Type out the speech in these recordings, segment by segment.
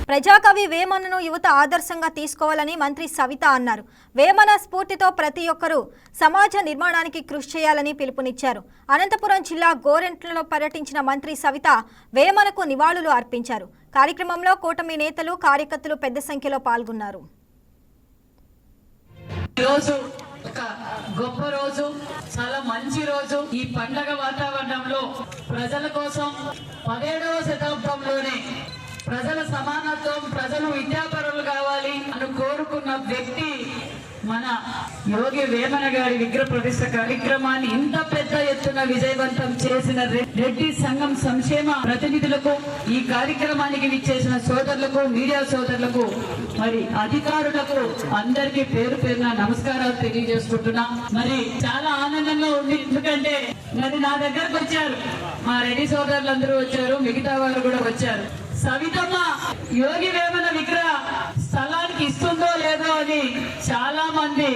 ప్రజాకవి వేమనను యువత ఆదర్శంగా తీసుకోవాలని మంత్రి సవిత అన్నారు. వేమన స్ఫూర్తితో ప్రతి ఒక్కరూ సమాజ నిర్మాణానికి కృషి చేయాలని పిలుపునిచ్చారు. అనంతపురం జిల్లా గోరెంట్లలో పర్యటించిన మంత్రి సవిత వేమనకు నివాళులు అర్పించారు. కార్యక్రమంలో కూటమి నేతలు, కార్యకర్తలు పెద్ద సంఖ్యలో పాల్గొన్నారు. ఒక గొప్ప రోజు, చాలా మంచి రోజు. ఈ పండగ వాతావరణంలో ప్రజల కోసం 17వ శతాబ్దంలోనే ప్రజల సమానత్వం, ప్రజలు విద్యాపరులు కావాలి అని కోరుకున్న వ్యక్తి మన యోగి వేమన గారి విగ్రహ ప్రతిష్ఠ కార్యక్రమాన్ని ఇంత పెద్ద ఎత్తున విజయవంతం చేసిన రెడ్డి సంఘం సంక్షేమ ప్రతినిధులకు, ఈ కార్యక్రమానికి విచ్చేసిన సోదరులకు, మీడియా సోదరులకు, మరి అధికారులకు అందరికీ పేరు పేరున నమస్కారాలు తెలియజేసుకుంటున్నా. మరి చాలా ఆనందంగా ఉంది, ఎందుకంటే మరి నా దగ్గరకు వచ్చారు, మా రెడ్డి సోదరులందరూ వచ్చారు, మిగతా వాళ్ళు కూడా వచ్చారు. సవితమ్మ యోగి వేమన విగ్రహ స్థలానికి ఇస్తుందో లేదో అని చాలా మంది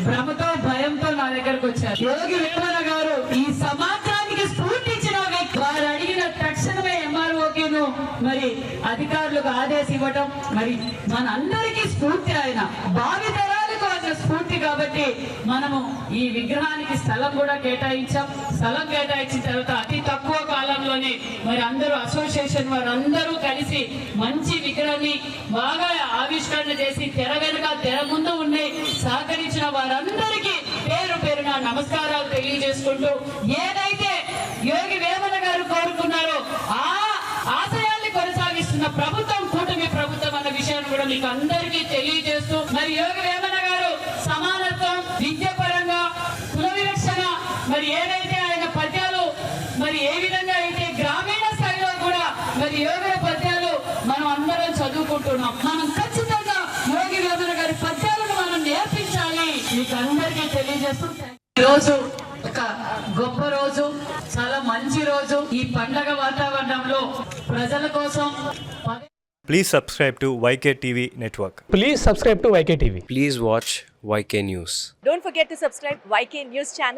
భ్రమతో, భయంతో నా దగ్గరకు వచ్చారు. యోగి వేమన గారు ఈ సమాజానికి స్ఫూర్తి ఇచ్చిన వ్యక్తి. వారు అడిగిన తక్షణమే ఎంఆర్ఓకిను మరి అధికారులకు ఆదేశివ్వటం, మరి మనందరికీ స్ఫూర్తి. ఆయన భావితరాలకు ఆయన స్ఫూర్తి. కాబట్టి మనము ఈ విగ్రహానికి స్థలం కూడా కేటాయించాం. స్థలం కేటాయించిన తర్వాత అతి తక్కువ కాలంలోనే మరి అందరూ అసోసియేషన్ వారు అందరూ కలిసి మంచి విగ్రహాన్ని బాగా ఆవిష్కరణ చేసి తెర వెనుక, తెర ముందు ఉండి సహకరించిన వారందరికీ పేరు పేరున నమస్కారాలు తెలియజేసుకుంటూ, ఏదైతే యోగి వేమన గారు కోరుకున్నారో ఆ ఆశయాల్ని కొనసాగిస్తున్న ప్రభుత్వం కూటమి ప్రభుత్వం అన్న విషయాన్ని కూడా మీకు అందరికీ తెలియజేస్తూ, మరి యోగి వేమన గారు సమానత్వం, విద్య పరంగా, కుల వివక్షణ, మరి ఏదైతే ఆయన పద్యాలు మరి ఏ విధంగా అయితే గ్రామీణ స్థాయిలో కూడా మరి యోగి పద్యాలు మనం అందరం చదువుకుంటున్నాం. మనం ఖచ్చితంగా యోగి వేమన గారి పద్యాలను మనం నేర్పించాలి. మీకు అందరికీ తెలియజేస్తూ, ఈరోజు ఒక గొప్ప రోజు, చాలా మంచి రోజు. ఈ పండగ వాతావరణంలో ప్రజల కోసం Please subscribe to YK TV Network. Please subscribe to YK TV. Please watch YK News. Don't forget to subscribe YK News channel.